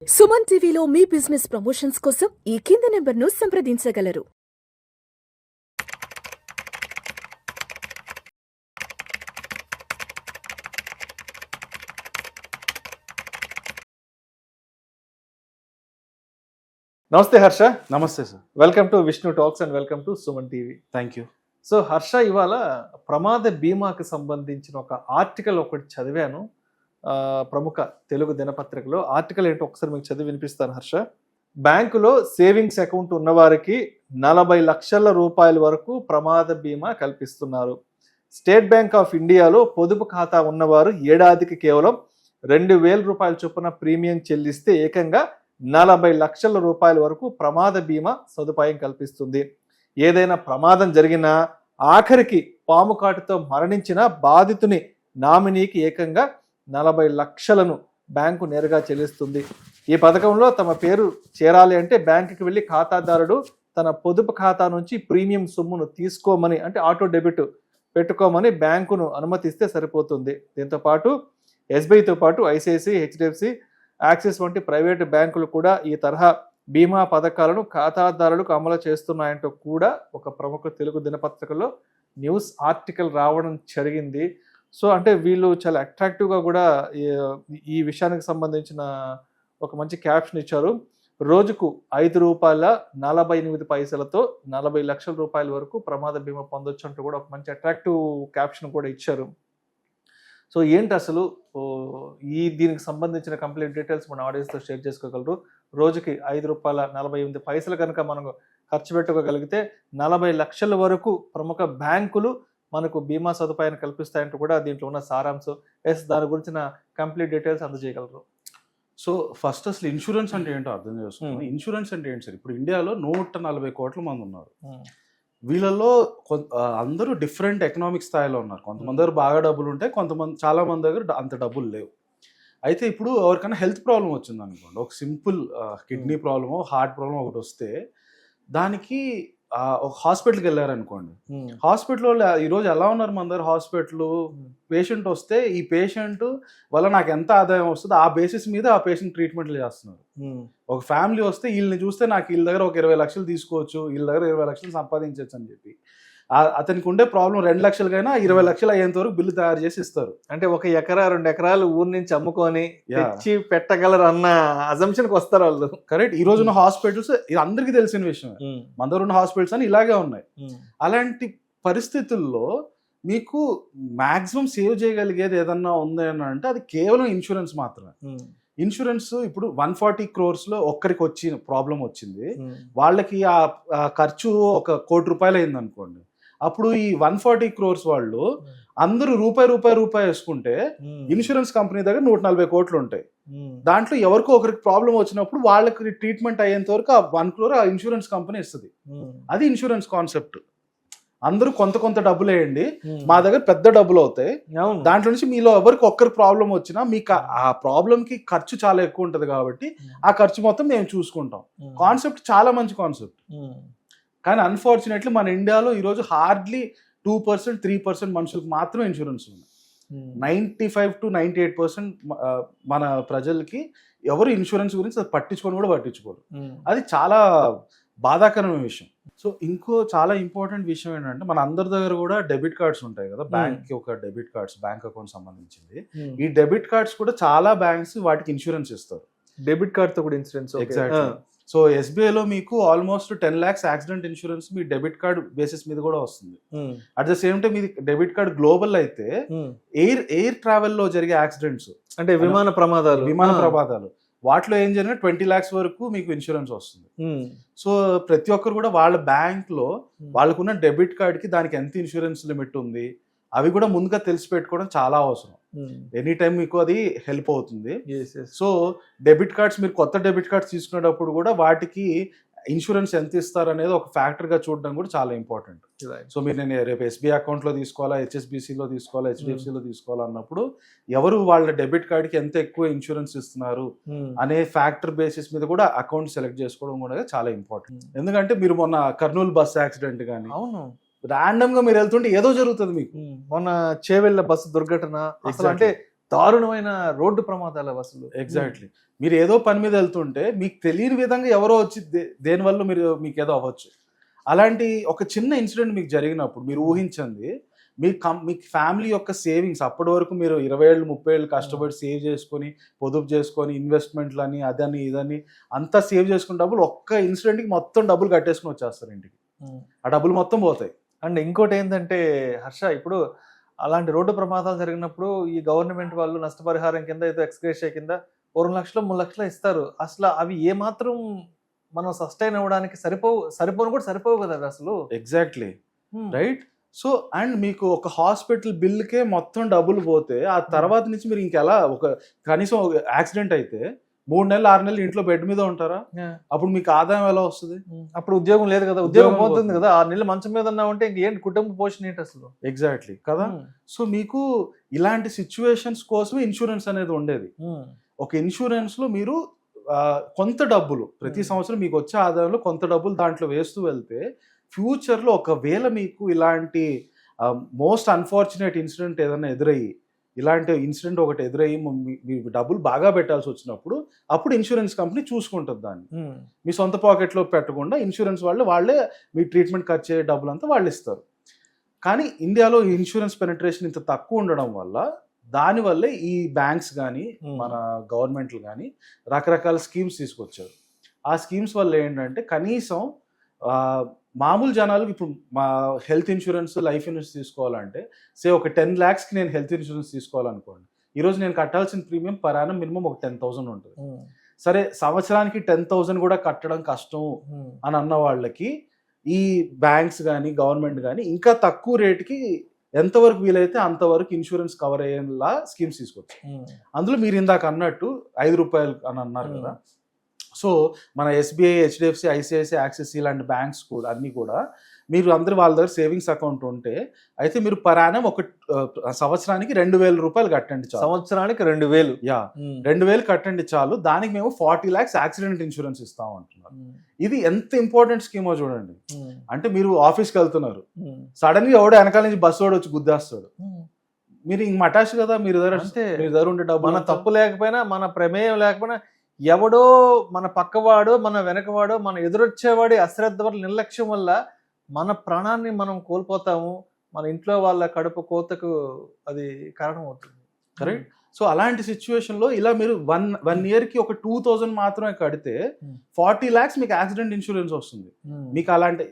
సుమన్ టీవీలో మీ business promotions కోసం ఈ కింది నెంబర్ను సంప్రదించగలరు. నమస్తే హర్ష. నమస్తే sir. Welcome to Vishnu talks and welcome to Suman TV. Thank you. So Harsha, ఇవాళ ప్రమాద బీమాకి సంబంధించిన ఒక ఆర్టికల్ ఒకటి చదివాను ప్రముఖ తెలుగు దినపత్రికలో. ఆర్టికల్ ఏంటో ఒకసారి మీకు చదివి వినిపిస్తాను హర్ష. బ్యాంకులో సేవింగ్స్ అకౌంట్ ఉన్నవారికి 40 లక్షల రూపాయల వరకు ప్రమాద బీమా కల్పిస్తున్నారు. స్టేట్ బ్యాంక్ ఆఫ్ ఇండియాలో పొదుపు ఖాతా ఉన్నవారు ఏడాదికి కేవలం 2,000 రూపాయల చొప్పున ప్రీమియం చెల్లిస్తే ఏకంగా 40 లక్షల రూపాయల వరకు ప్రమాద బీమా సదుపాయం కల్పిస్తుంది. ఏదైనా ప్రమాదం జరిగినా, ఆఖరికి పాము కాటుతో మరణించిన బాధితుని నామినీకి ఏకంగా 40 లక్షలను బ్యాంకు నేరుగా చెల్లిస్తుంది. ఈ పథకంలో తమ పేరు చేరాలి అంటే బ్యాంకుకి వెళ్ళి ఖాతాదారుడు తన పొదుపు ఖాతా నుంచి ప్రీమియం సొమ్మును తీసుకోమని, అంటే ఆటో డెబిట్ పెట్టుకోమని బ్యాంకును అనుమతిస్తే సరిపోతుంది. దీంతో పాటు ఎస్బీఐతో పాటు ఐసిఐసిఐ, హెచ్డిఎఫ్సి, యాక్సిస్ వంటి ప్రైవేటు బ్యాంకులు కూడా ఈ తరహా బీమా పథకాలను ఖాతాదారులకు అమలు చేస్తున్నాయంటూ కూడా ఒక ప్రముఖ తెలుగు దినపత్రికలో న్యూస్ ఆర్టికల్ రావడం జరిగింది. సో అంటే వీళ్ళు చాలా అట్రాక్టివ్గా కూడా ఈ విషయానికి సంబంధించిన ఒక మంచి క్యాప్షన్ ఇచ్చారు. రోజుకు ₹5.48 40 లక్షల రూపాయల వరకు ప్రమాద బీమా పొందొచ్చు అంటూ కూడా ఒక మంచి అట్రాక్టివ్ క్యాప్షన్ కూడా ఇచ్చారు. సో ఏంటి అసలు దీనికి సంబంధించిన కంప్లీట్ డీటెయిల్స్ మన ఆడియన్స్తో షేర్ చేసుకోగలరు. రోజుకి ₹5.48 కనుక మనం ఖర్చు పెట్టుకోగలిగితే 40 లక్షల వరకు ప్రముఖ బ్యాంకులు మనకు బీమా సదుపాయాన్ని కల్పిస్తాయంటూ కూడా దీంట్లో ఉన్న సారాంశం. దాని గురించిన కంప్లీట్ డీటెయిల్స్ అందజేయగలరు. సో ఫస్ట్ అసలు ఇన్సూరెన్స్ అంటే ఏంటో అర్థం చేసుకున్నాను. ఇన్సూరెన్స్ అంటే ఏంటి సార్? ఇప్పుడు ఇండియాలో 140 కోట్ల మంది ఉన్నారు. వీళ్ళలో అందరూ డిఫరెంట్ ఎకనామిక్ స్థాయిలో ఉన్నారు. కొంతమంది దగ్గర బాగా డబ్బులు ఉంటాయి, కొంతమంది చాలా మంది దగ్గర అంత డబ్బులు లేవు. అయితే ఇప్పుడు ఎవరికైనా హెల్త్ ప్రాబ్లం వచ్చింది అనుకోండి, ఒక సింపుల్ కిడ్నీ ప్రాబ్లమో హార్ట్ ప్రాబ్లం ఒకటి వస్తే దానికి ఒక హాస్పిటల్కి వెళ్ళారనుకోండి, హాస్పిటల్లో ఈరోజు ఎలా ఉన్నారు మన దగ్గర హాస్పిటల్, పేషెంట్ వస్తే ఈ పేషెంట్ వల్ల నాకు ఎంత ఆదాయం వస్తుంది ఆ బేసిస్ మీద ఆ పేషెంట్ ట్రీట్మెంట్లు చేస్తున్నారు. ఒక ఫ్యామిలీ వస్తే వీళ్ళని చూస్తే నాకు వీళ్ళ దగ్గర ఒక 20 లక్షలు తీసుకోవచ్చు, వీళ్ళ దగ్గర 20 లక్షలు సంపాదించవచ్చు అని చెప్పి అతనికి ఉండే ప్రాబ్లం 2 లక్షలకైనా 20 లక్షలు అయ్యేంత వరకు బిల్లు తయారు చేసి ఇస్తారు. అంటే 1 ఎకరా 2 ఎకరాలు ఊరి నుంచి అమ్ముకొని తెచ్చి పెట్టగలరు అన్న అజంప్షన్కి వస్తారు వాళ్ళు. కరెక్ట్. ఈ రోజున్న హాస్పిటల్స్ ఇది అందరికీ తెలిసిన విషయం. మన దగ్గర ఉన్న హాస్పిటల్స్ అని ఇలాగే ఉన్నాయి. అలాంటి పరిస్థితుల్లో మీకు మాక్సిమం సేవ్ చేయగలిగేది ఏదన్నా ఉంది అని అంటే అది కేవలం ఇన్సూరెన్స్ మాత్రమే. ఇన్సూరెన్స్ ఇప్పుడు 140 crores ఒక్కరికి వచ్చిన ప్రాబ్లం వచ్చింది, వాళ్ళకి ఆ ఖర్చు ₹1 కోటి అయింది అనుకోండి. అప్పుడు ఈ 140 crores వాళ్ళు అందరూ రూపాయి వేసుకుంటే ఇన్సూరెన్స్ కంపెనీ దగ్గర 140 కోట్లు ఉంటాయి. దాంట్లో ఎవరికో ఒకరికి ప్రాబ్లం వచ్చినప్పుడు వాళ్ళకి ట్రీట్మెంట్ అయ్యేంత వరకు ఆ 1 crore ఆ ఇన్సూరెన్స్ కంపెనీ ఇస్తుంది. అది ఇన్సూరెన్స్ కాన్సెప్ట్. అందరూ కొంత డబ్బులు వేయండి, మా దగ్గర పెద్ద డబ్బులు అవుతాయి, దాంట్లో నుంచి మీలో ఎవరికి ఒక్కరికి ప్రాబ్లం వచ్చినా మీకు ఆ ప్రాబ్లంకి ఖర్చు చాలా ఎక్కువ ఉంటుంది కాబట్టి ఆ ఖర్చు మొత్తం మేము చూసుకుంటాం. కాన్సెప్ట్ చాలా మంచి కాన్సెప్ట్. కానీ అన్ఫార్చునేట్లీ మన ఇండియాలో ఈరోజు హార్డ్లీ 2%, 3% మనుషులకు మాత్రమే ఇన్సూరెన్స్ ఉంది. 95 to 98% మన ప్రజలకి ఎవరు ఇన్సూరెన్స్ గురించి పట్టించుకోరు. అది చాలా బాధాకరమైన విషయం. సో ఇంకో చాలా ఇంపార్టెంట్ విషయం ఏంటంటే మన అందరి దగ్గర కూడా డెబిట్ కార్డ్స్ ఉంటాయి కదా, బ్యాంక్కి ఒక డెబిట్ కార్డ్స్, బ్యాంక్ అకౌంట్ సంబంధించింది. ఈ డెబిట్ కార్డ్స్ కూడా చాలా బ్యాంక్స్ వాటికి ఇన్సూరెన్స్ ఇస్తారు. డెబిట్ కార్డ్తో కూడా ఇన్సూరెన్స్. ఎగ్జాక్ట్లీ. సో ఎస్బీఐలో మీకు ఆల్మోస్ట్ 10 lakhs యాక్సిడెంట్ ఇన్సూరెన్స్ మీ డెబిట్ కార్డ్ బేసిస్ మీద కూడా వస్తుంది. అట్ ద సేమ్ టైం ఇది డెబిట్ కార్డ్ గ్లోబల్ అయితే ఎయిర్ ట్రావెల్ లో జరిగే యాక్సిడెంట్స్, అంటే విమాన ప్రమాదాలు వాటిలో ఏం జరిగినా 20 lakhs వరకు మీకు ఇన్సూరెన్స్ వస్తుంది. సో ప్రతి ఒక్కరు కూడా వాళ్ళ బ్యాంక్ లో వాళ్ళకున్న డెబిట్ కార్డ్ కి దానికి ఎంత ఇన్సూరెన్స్ లిమిట్ ఉంది అవి కూడా ముందుగా తెలిసి పెట్టుకోవడం చాలా అవసరం. ఎనీ టైం మీకు అది హెల్ప్ అవుతుంది. సో డెబిట్ కార్డ్స్, మీరు కొత్త డెబిట్ కార్డ్స్ తీసుకునేటప్పుడు కూడా వాటికి ఇన్సూరెన్స్ ఎంత ఇస్తారు అనేది ఒక ఫ్యాక్టర్ గా చూడడం కూడా చాలా ఇంపార్టెంట్. సో మీరు నేను రేపు ఎస్బీఐ అకౌంట్ లో తీసుకోవాలా, హెచ్ఎస్బిసిలో తీసుకోవాలా, హెచ్డిఎఫ్సిలో తీసుకోవాలా అన్నప్పుడు ఎవరు వాళ్ళ డెబిట్ కార్డ్ కి ఎంత ఎక్కువ ఇన్సూరెన్స్ ఇస్తున్నారు అనే ఫ్యాక్టర్ బేసిస్ మీద కూడా అకౌంట్ సెలెక్ట్ చేసుకోవడం కూడా చాలా ఇంపార్టెంట్. ఎందుకంటే మీరు మొన్న కర్నూలు బస్ యాక్సిడెంట్ కానీ ర్యాండమ్ గా మీరు వెళ్తుంటే ఏదో జరుగుతుంది మీకు. మొన్న చేవెళ్ళ బస్సు దుర్ఘటన, అసలు అంటే దారుణమైన రోడ్డు ప్రమాదాలు అసలు. ఎగ్జాక్ట్లీ. మీరు ఏదో పని మీద వెళ్తుంటే మీకు తెలియని విధంగా ఎవరో వచ్చి దేనివల్ల మీకు ఏదో అవ్వచ్చు. అలాంటి ఒక చిన్న ఇన్సిడెంట్ మీకు జరిగినప్పుడు మీరు ఊహించండి, మీ ఫ్యామిలీ యొక్క సేవింగ్స్ అప్పటి వరకు మీరు 20 ఏళ్ళు 30 ఏళ్ళు కష్టపడి సేవ్ చేసుకొని పొదుపు చేసుకొని ఇన్వెస్ట్మెంట్లు అని అదని ఇదని అంతా సేవ్ చేసుకున్న డబ్బులు ఒక్క ఇన్సిడెంట్కి మొత్తం డబ్బులు కట్టేసుకుని వచ్చేస్తారు ఇంటికి. ఆ డబ్బులు మొత్తం పోతాయి. అండ్ ఇంకోటి ఏంటంటే హర్ష, ఇప్పుడు అలాంటి రోడ్డు ప్రమాదాలు జరిగినప్పుడు ఈ గవర్నమెంట్ వాళ్ళు నష్టపరిహారం కింద ఏదో ఎక్స్గ్రేషియా కింద 2 లక్షలు 3 లక్షలు ఇస్తారు. అసలు అవి ఏమాత్రం మనం సస్టైన్ అవ్వడానికి సరిపోవు కదా అవి అసలు. Exactly right. సో అండ్ మీకు ఒక హాస్పిటల్ బిల్కే మొత్తం డబ్బులు పోతే ఆ తర్వాత నుంచి మీరు ఇంకెలా కనీసం యాక్సిడెంట్ అయితే 3 నెలలు 6 నెలలు ఇంట్లో బెడ్ మీద ఉంటారా? అప్పుడు మీకు ఆదాయం ఎలా వస్తుంది? అప్పుడు ఉద్యోగం లేదు కదా, ఉద్యోగం పోతుంది కదా. 6 నెలలు మంచం మీద ఉన్నామంటే ఇంకేంటి కుటుంబ పోషణ ఏంటి అసలు? ఎగ్జాక్ట్లీ కదా. సో మీకు ఇలాంటి సిచ్యువేషన్స్ కోసమే ఇన్సూరెన్స్ అనేది ఉండేది. ఒక ఇన్సూరెన్స్ లో మీరు కొంత డబ్బులు ప్రతి సంవత్సరం మీకు వచ్చే ఆదాయంలో కొంత డబ్బులు దాంట్లో వేస్తూ వెళ్తే ఫ్యూచర్లో ఒకవేళ మీకు ఇలాంటి మోస్ట్ అన్ఫార్చునేట్ ఇన్సిడెంట్ ఏదైనా ఎదురయ్యి, ఇలాంటి ఇన్సిడెంట్ ఒకటి ఎదురయ్యి మీకు డబ్బులు బాగా పెట్టాల్సి వచ్చినప్పుడు అప్పుడు ఇన్సూరెన్స్ కంపెనీ చూసుకుంటుంది దాన్ని. మీ సొంత పాకెట్లో పెట్టకుండా ఇన్సూరెన్స్ వాళ్ళే మీ ట్రీట్మెంట్ ఖర్చు అయ్యే డబ్బులంతా వాళ్ళు ఇస్తారు. కానీ ఇండియాలో ఇన్సూరెన్స్ పెనిట్రేషన్ ఇంత తక్కువ ఉండడం వల్ల దానివల్లే ఈ బ్యాంక్స్ కానీ మన గవర్నమెంట్లు కానీ రకరకాల స్కీమ్స్ తీసుకొచ్చారు. ఆ స్కీమ్స్ వల్ల ఏంటంటే కనీసం మామూలు జనాలకు ఇప్పుడు మా హెల్త్ ఇన్సూరెన్స్ లైఫ్ ఇన్సూరెన్స్ తీసుకోవాలంటే ఒక 10 lakhsకి నేను హెల్త్ ఇన్సూరెన్స్ తీసుకోవాలనుకోండి, ఈరోజు నేను కట్టాల్సిన ప్రీమియం పర్ యానం మినిమం ఒక 10,000 ఉంటుంది. సరే సంవత్సరానికి 10,000 కూడా కట్టడం కష్టం అని అన్న వాళ్ళకి ఈ బ్యాంక్స్ కానీ గవర్నమెంట్ కానీ ఇంకా తక్కువ రేటుకి ఎంతవరకు వీలైతే అంతవరకు ఇన్సూరెన్స్ కవర్ అయ్యేలా స్కీమ్స్ తీసుకొచ్చారు. అందులో మీరు ఇందాక అన్నట్టు 5 రూపాయలు అని అన్నారు కదా. సో మన SBI, HDFC, ICICI, యాక్సిస్ ఇలాంటి బ్యాంక్స్ కూడా అన్నీ కూడా మీరు అందరు వాళ్ళ దగ్గర సేవింగ్స్ అకౌంట్ ఉంటే అయితే మీరు పర్ యానం ఒక సంవత్సరానికి 2,000 రూపాయలు కట్టండి చాలు. సంవత్సరానికి 2,000? 2,000 కట్టండి చాలు. దానికి మేము 40 lakhs యాక్సిడెంట్ ఇన్సూరెన్స్ ఇస్తాం అంటున్నారు. ఇది ఎంత ఇంపార్టెంట్ స్కీమో చూడండి. అంటే మీరు ఆఫీస్కి వెళ్తున్నారు, సడన్ గా ఎవడో వెనకాల నుంచి బస్సు వాడు వచ్చి గుద్దేస్తాడు, మీరు ఇంక మటాష్ కదా, మీరు దగ్గర ఉండే డబ్బు, మన తప్పు లేకపోయినా మన ప్రమేయం లేకపోయినా ఎవడో మన పక్కవాడో మన వెనకవాడో మన ఎదురొచ్చేవాడి అశ్రద్ధ వల్ల నిర్లక్ష్యం వల్ల మన ప్రాణాన్ని మనం కోల్పోతాము. మన ఇంట్లో వాళ్ళ కడుపు కోతకు అది కారణం అవుతుంది. కరెక్ట్. సో అలాంటి సిచ్యువేషన్లో ఇలా మీరు వన్ ఇయర్కి ఒక 2,000 మాత్రమే కడితే 40 lakhs మీకు యాక్సిడెంట్ ఇన్సూరెన్స్ వస్తుంది. మీకు అలాంటి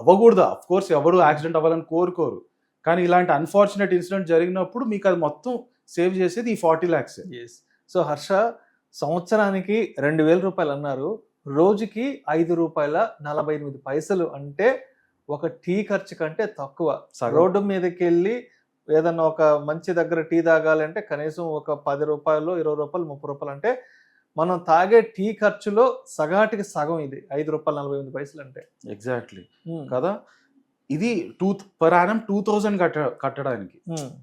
అవ్వకూడదు, అఫ్ కోర్స్ ఎవరు యాక్సిడెంట్ అవ్వాలని కోరుకోరు, కానీ ఇలాంటి అన్ఫార్చునేట్ ఇన్సిడెంట్ జరిగినప్పుడు మీకు అది మొత్తం సేవ్ చేసేది ఈ 40 lakhs. సో హర్ష, సంవత్సరానికి 2,000 రూపాయలు అన్నారు, రోజుకి 5 రూపాయల 48 పైసలు అంటే ఒక టీ ఖర్చు కంటే తక్కువ. రోడ్డు మీదకి వెళ్ళి ఏదన్నా ఒక మంచి దగ్గర టీ తాగాలంటే కనీసం ఒక 10 రూపాయలు 20 రూపాయలు 30 రూపాయలు అంటే మనం తాగే టీ ఖర్చులో సగాటికి సగం ఇది 5 రూపాయలు 48 పైసలు అంటే. ఎగ్జాక్ట్లీ కదా. ఇది పర్ యానం 2,000 కట్టడానికి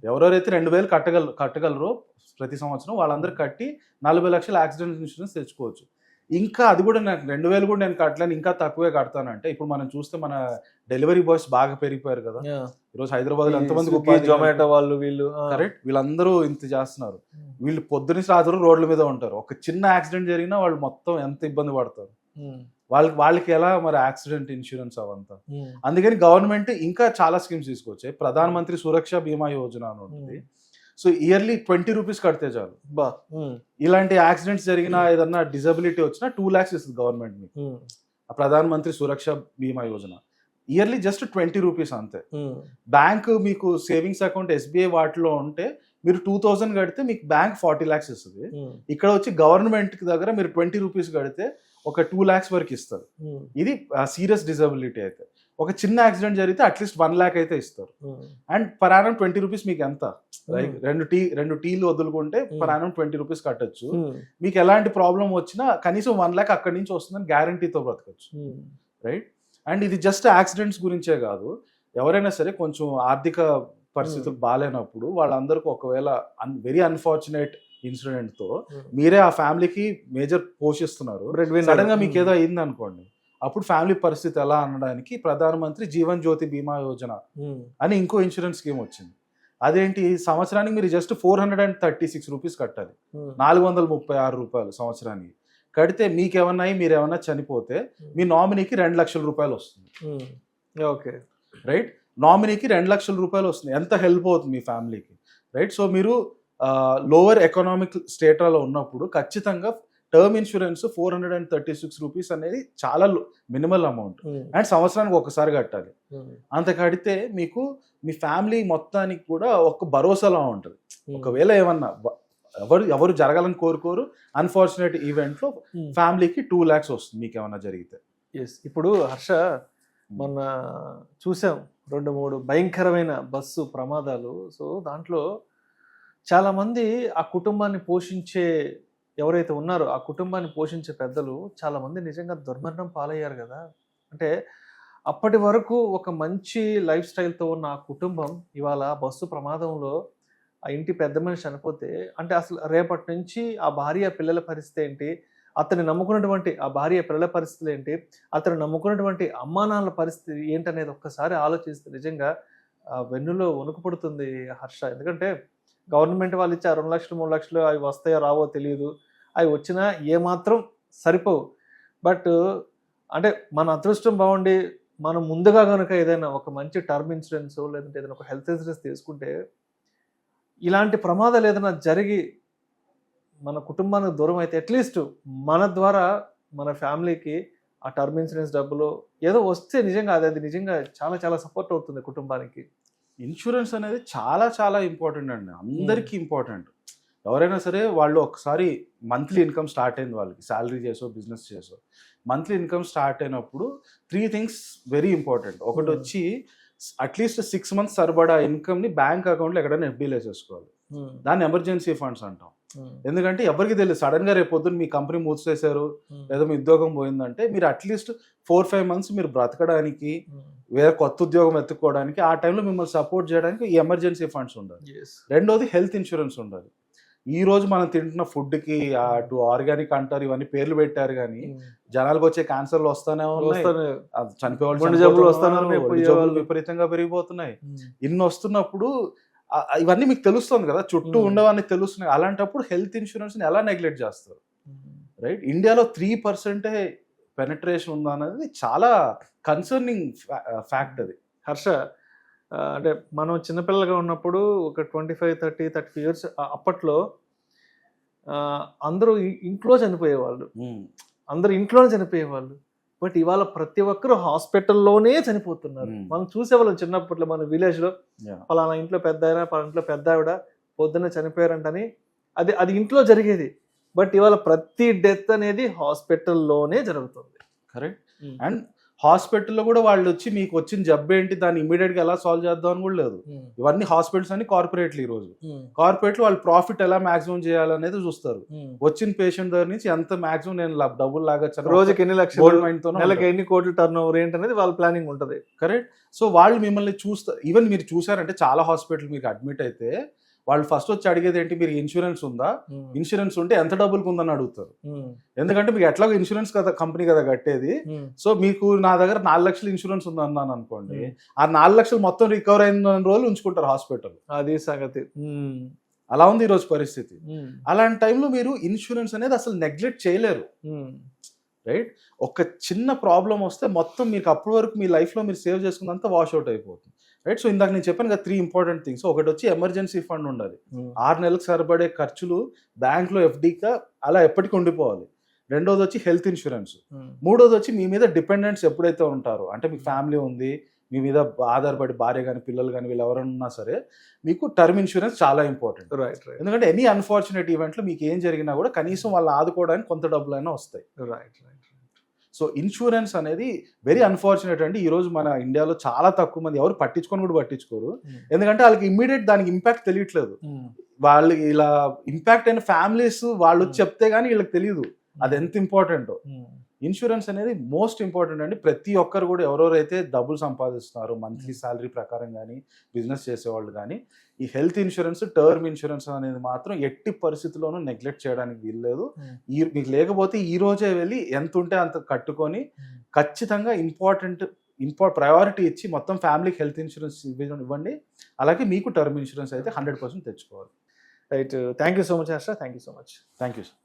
ఎవరెవరైతే 2,000 కట్టగలరో ప్రతి సంవత్సరం వాళ్ళందరూ కట్టి 40 లక్షల యాక్సిడెంట్ ఇన్సూరెన్స్ తెచ్చుకోవచ్చు. ఇంకా అది కూడా నాకు 2,000 కూడా నేను కట్టలేను, ఇంకా తక్కువే కడతానంటే ఇప్పుడు మనం చూస్తే మన డెలివరీ బాయ్స్ బాగా పెరిగిపోయారు కదా. ఈరోజు హైదరాబాద్ లో ఎంతమంది జొమాటో వాళ్ళు వీళ్ళు కరెక్ట్ వీళ్ళందరూ ఇంత చేస్తున్నారు. వీళ్ళు పొద్దున్నే రాత్రి రోడ్ల మీద ఉంటారు. ఒక చిన్న యాక్సిడెంట్ జరిగినా వాళ్ళు మొత్తం ఎంత ఇబ్బంది పడతారు. వాళ్ళకి ఎలా మరి యాక్సిడెంట్ ఇన్సూరెన్స్ అవంతా. అందుకని గవర్నమెంట్ ఇంకా చాలా స్కీమ్స్ తీసుకొచ్చాయి. ప్రధాన మంత్రి సురక్ష బీమా యోజన అని ఉంటుంది. సో ఇయర్లీ 20 రూపీస్ కడితే చాలు. ఇలాంటి యాక్సిడెంట్స్ జరిగినా ఏదన్నా డిజబిలిటీ వచ్చినా 2 lakhs ఇస్తుంది గవర్నమెంట్ మీకు. ప్రధాన మంత్రి సురక్ష బీమా యోజన ఇయర్లీ జస్ట్ 20 రూపీస్ అంతే. బ్యాంక్ మీకు సేవింగ్స్ అకౌంట్ SBI వాటిలో ఉంటే మీరు 2,000 కడితే మీకు బ్యాంక్ 40 lakhs ఇస్తుంది. ఇక్కడ వచ్చి గవర్నమెంట్ దగ్గర మీరు 20 రూపీస్ కడితే ఒక 2 lakhs వరకు ఇస్తారు. ఇది సీరియస్ డిజబిలిటీ అయితే. ఒక చిన్న యాక్సిడెంట్ జరిగితే అట్లీస్ట్ 1 lakh అయితే ఇస్తారు. అండ్ పర్ యానం 20 రూపీస్ మీకు ఎంత, లైక్ 2 టీలు వదులుకుంటే పర్ యానం 20 రూపీస్ కట్టచ్చు. మీకు ఎలాంటి ప్రాబ్లం వచ్చినా కనీసం 1 lakh అక్కడి నుంచి వస్తుందని గ్యారంటీతో బ్రతకచ్చు. రైట్. అండ్ ఇది జస్ట్ యాక్సిడెంట్స్ గురించే కాదు, ఎవరైనా సరే కొంచెం ఆర్థిక పరిస్థితులు బాగాలేనప్పుడు వాళ్ళందరికీ ఒకవేళ వెరీ అన్ఫార్చునేట్ ఇన్సిడెంట్ తో మీరే ఆ ఫ్యామిలీకి మేజర్ పోషిస్తున్నారు, సడన్ గా మీకు ఏదో అయింది అనుకోండి, అప్పుడు ఫ్యామిలీ పరిస్థితి ఎలా అనడానికి ప్రధానమంత్రి జీవన్ జ్యోతి బీమా యోజన అని ఇంకో ఇన్సూరెన్స్ స్కీమ్ వచ్చింది. అదేంటి సంవత్సరానికి మీరు జస్ట్ 436 రూపీస్ కట్టాలి, 436 రూపాయలు సంవత్సరానికి కడితే మీకేమన్నాయి, మీరు ఏమన్నా చనిపోతే మీ నామినీకి 2 లక్షల రూపాయలు వస్తుంది. ఓకే రైట్, నామినీకి 2 లక్షల రూపాయలు వస్తుంది. ఎంత హెల్ప్ అవుతుంది మీ ఫ్యామిలీకి, రైట్? సో మీరు లోవర్ ఎకనామిక్ స్టేటాలో ఉన్నప్పుడు ఖచ్చితంగా టర్మ్ ఇన్సూరెన్స్ 436 రూపీస్ అనేది చాలా మినిమల్ అమౌంట్, అండ్ సంవత్సరానికి ఒకసారి కట్టాలి. అంత కడితే మీకు మీ ఫ్యామిలీ మొత్తానికి కూడా ఒక భరోసాలా ఉంటుంది. ఒకవేళ ఏమన్నా ఎవరు జరగాలని కోరుకోరు, అన్ఫార్చునేట్ ఈవెంట్లో ఫ్యామిలీకి 2 lakhs వస్తుంది మీకు ఏమన్నా జరిగితే. ఎస్, ఇప్పుడు హర్ష మొన్న చూసాం 2-3 భయంకరమైన బస్సు ప్రమాదాలు. సో దాంట్లో చాలామంది ఆ కుటుంబాన్ని పోషించే ఎవరైతే ఉన్నారో ఆ కుటుంబాన్ని పోషించే పెద్దలు చాలామంది నిజంగా దుర్మరణం పాలయ్యారు కదా. అంటే అప్పటి వరకు ఒక మంచి లైఫ్ స్టైల్తో ఉన్న ఆ కుటుంబం ఇవాళ బస్సు ప్రమాదంలో ఆ ఇంటి పెద్ద మనిషి చనిపోతే, అంటే అసలు రేపటి నుంచి ఆ భార్య పిల్లల పరిస్థితి ఏంటి, అతన్ని నమ్ముకున్నటువంటి ఆ భార్య పిల్లల పరిస్థితులు ఏంటి, అతను నమ్ముకున్నటువంటి అమ్మా నాన్నల పరిస్థితి ఏంటనేది ఒక్కసారి ఆలోచిస్తే నిజంగా వెన్నులో వణుకు పుడుతుంది హర్ష. ఎందుకంటే గవర్నమెంట్ వాళ్ళు ఇచ్చే 2 లక్షలు 3 లక్షలు అవి వస్తాయో రావో తెలియదు, అవి వచ్చినా ఏమాత్రం సరిపోవు. బట్ అంటే మన అదృష్టం బాగుండి మనం ముందుగా కనుక ఏదైనా ఒక మంచి టర్మ్ ఇన్సూరెన్స్ లేదంటే ఏదైనా ఒక హెల్త్ ఇన్సూరెన్స్ తీసుకుంటే ఇలాంటి ప్రమాదాలు ఏదైనా జరిగి మన కుటుంబానికి దూరం అయితే అట్లీస్ట్ మన ద్వారా మన ఫ్యామిలీకి ఆ టర్మ్ ఇన్సూరెన్స్ డబ్బులు ఏదో వస్తే నిజంగా అది నిజంగా చాలా చాలా సపోర్ట్ అవుతుంది కుటుంబానికి. ఇన్సూరెన్స్ అనేది చాలా చాలా ఇంపార్టెంట్ అండి, అందరికీ ఇంపార్టెంట్. ఎవరైనా సరే వాళ్ళు ఒకసారి మంత్లీ ఇన్కమ్ స్టార్ట్ అయింది, వాళ్ళకి శాలరీ చేసో బిజినెస్ చేసో మంత్లీ ఇన్కమ్ స్టార్ట్ అయినప్పుడు 3 things వెరీ ఇంపార్టెంట్. ఒకటి వచ్చి అట్లీస్ట్ 6 months సరిపడా ఇన్కమ్ని బ్యాంక్ అకౌంట్లో ఎక్కడైనా ఎఫ్డీలో వేసేసుకోవాలి. దాన్ని ఎమర్జెన్సీ ఫండ్స్ అంటాం. ఎందుకంటే ఎవరికి తెలియదు, సడన్గా రేపు పొద్దున్న మీ కంపెనీ మూసేశారు లేదా మీ ఉద్యోగం పోయిందంటే మీరు అట్లీస్ట్ 4-5 months మీరు బ్రతకడానికి వేరే కొత్త ఉద్యోగం ఎత్తుకోవడానికి ఆ టైంలో మిమ్మల్ని సపోర్ట్ చేయడానికి ఈ ఎమర్జెన్సీ ఫండ్స్ ఉండాలి. రెండోది హెల్త్ ఇన్సూరెన్స్ ఉండాలి. ఈ రోజు మనం తింటున్న ఫుడ్కి అటు ఆర్గానిక్ అంటారు, ఇవన్నీ పేర్లు పెట్టారు, కానీ జనాలకు వచ్చే క్యాన్సర్లు వస్తానే ఉన్నాయి, చనిపోయేవాళ్ళు విపరీతంగా పెరిగిపోతున్నాయి. ఇన్ని వస్తున్నప్పుడు ఇవన్నీ మీకు తెలుస్తుంది కదా, చుట్టూ ఉండవన్నీ తెలుస్తున్నాయి. అలాంటప్పుడు హెల్త్ ఇన్సూరెన్స్ని ఎలా నెగ్లెక్ట్ చేస్తారు, రైట్? ఇండియాలో 3% పెనట్రేషన్ ఉందా అనేది చాలా కన్సర్నింగ్ ఫ్యాక్ట్ అది. హర్ష, అంటే మనం చిన్నపిల్లలుగా ఉన్నప్పుడు ఒక 25-30-35 years అప్పట్లో అందరూ ఇంట్లో చనిపోయేవాళ్ళు, అందరూ ఇంట్లోనే చనిపోయేవాళ్ళు. బట్ ఇవాళ ప్రతి ఒక్కరు హాస్పిటల్లోనే చనిపోతున్నారు. మనం చూసేవాళ్ళం చిన్నప్పట్లో మన విలేజ్లో, పలానా ఇంట్లో పెద్ద అయినా పలానా ఇంట్లో పెద్ద ఆవిడ పొద్దున్న చనిపోయారంటని అది ఇంట్లో జరిగేది. బట్ ఇవాళ ప్రతి డెత్ అనేది హాస్పిటల్లోనే జరుగుతుంది. కరెక్ట్. అండ్ హాస్పిటల్లో కూడా వాళ్ళు వచ్చి మీకు వచ్చిన జబ్బు ఏంటి, దాన్ని ఇమీడియట్గా ఎలా సాల్వ్ చేద్దాం అని కూడా లేదు. ఇవన్నీ హాస్పిటల్స్ అన్ని కార్పొరేట్లు. ఈ రోజు కార్పొరేట్లు వాళ్ళు ప్రాఫిట్ ఎలా మాక్సిమం చేయాలనేది చూస్తారు. వచ్చిన పేషెంట్ దగ్గర నుంచి ఎంత మాక్సిమం నేను డబ్బులు లాగచ్చు, రోజుకి ఎన్ని లక్షలు, నెలకి ఎన్ని కోట్లు టర్న్ ఓవర్ ఏంటనేది వాళ్ళ ప్లానింగ్ ఉంటుంది. కరెక్ట్. సో వాళ్ళు మిమ్మల్ని చూస్తారు. ఈవెన్ మీరు చూసారంటే చాలా హాస్పిటల్ మీకు అడ్మిట్ అయితే వాళ్ళు ఫస్ట్ వచ్చి అడిగేది ఏంటి, మీరు ఇన్సూరెన్స్ ఉందా, ఇన్సూరెన్స్ ఉంటే ఎంత డబ్బులకు ఉందని అడుగుతారు. ఎందుకంటే మీకు ఎట్లాగో ఇన్సూరెన్స్ కదా కంపెనీ కదా కట్టేది. సో మీకు నా దగ్గర 4 లక్షలు ఇన్సూరెన్స్ ఉంది అన్నాను అనుకోండి, ఆ 4 లక్షలు మొత్తం రికవర్ అయిన రోజులు ఉంచుకుంటారు హాస్పిటల్. అది సంగతి. అలా ఉంది ఈరోజు పరిస్థితి. అలాంటి టైంలో మీరు ఇన్సూరెన్స్ అనేది అసలు నెగ్లెక్ట్ చేయలేరు, రైట్? ఒక చిన్న ప్రాబ్లం వస్తే మొత్తం మీకు అప్పటి వరకు మీ లైఫ్లో మీరు సేవ్ చేసుకున్నంత వాష్ అవుట్ అయిపోతుంది, రైట్? సో ఇందాక నేను చెప్పాను కదా 3 important things. ఒకటి వచ్చి ఎమర్జెన్సీ ఫండ్ ఉండాలి, 6 నెలలకు సరిపడే ఖర్చులు బ్యాంక్లో ఎఫ్డీగా అలా ఎప్పటికీ ఉండిపోవాలి. రెండోది వచ్చి హెల్త్ ఇన్సూరెన్స్. మూడోది వచ్చి మీ మీద డిపెండెంట్స్ ఎప్పుడైతే ఉంటారో, అంటే మీకు ఫ్యామిలీ ఉంది, మీ మీద ఆధారపడి భార్య కానీ పిల్లలు కానీ వీళ్ళు ఎవరన్నా సరే, మీకు టర్మ్ ఇన్సూరెన్స్ చాలా ఇంపార్టెంట్, రైట్? ఎందుకంటే ఎనీ అన్ఫార్చునేట్ ఈవెంట్లో మీకు ఏం జరిగినా కూడా కనీసం వాళ్ళు ఆదుకోవడానికి కొంత డబ్బులైనా వస్తాయి, రైట్? సో ఇన్సూరెన్స్ అనేది వెరీ అన్ఫార్చునేట్ అండి. ఈ రోజు మన ఇండియాలో చాలా తక్కువ మంది, ఎవరు పట్టించుకొని కూడా పట్టించుకోరు. ఎందుకంటే వాళ్ళకి ఇమ్మీడియట్ దానికి ఇంపాక్ట్ తెలియట్లేదు. వాళ్ళు ఇలా ఇంపాక్ట్ అయిన ఫ్యామిలీస్ వాళ్ళు చెప్తే గానీ వీళ్ళకి తెలియదు అది ఎంత ఇంపార్టెంటో. ఇన్సూరెన్స్ అనేది మోస్ట్ ఇంపార్టెంట్ అండి. ప్రతి ఒక్కరు కూడా ఎవరెవరైతే డబ్బులు సంపాదిస్తున్నారో మంత్లీ శాలరీ ప్రకారం కానీ బిజినెస్ చేసేవాళ్ళు కానీ ఈ హెల్త్ ఇన్సూరెన్స్, టర్మ్ ఇన్సూరెన్స్ అనేది మాత్రం ఎట్టి పరిస్థితుల్లోనూ నెగ్లెక్ట్ చేయడానికి వీల్లేదు. మీకు లేకపోతే ఈ రోజే వెళ్ళి ఎంత ఉంటే అంత కట్టుకొని ఖచ్చితంగా ఇంపార్టెంట్ ప్రయారిటీ ఇచ్చి మొత్తం ఫ్యామిలీకి హెల్త్ ఇన్సూరెన్స్ ఇవ్వండి. అలాగే మీకు టర్మ్ ఇన్సూరెన్స్ అయితే 100% తెచ్చుకోవాలి. Right, thank you so much Harsha, thank you so much. Thank you sir.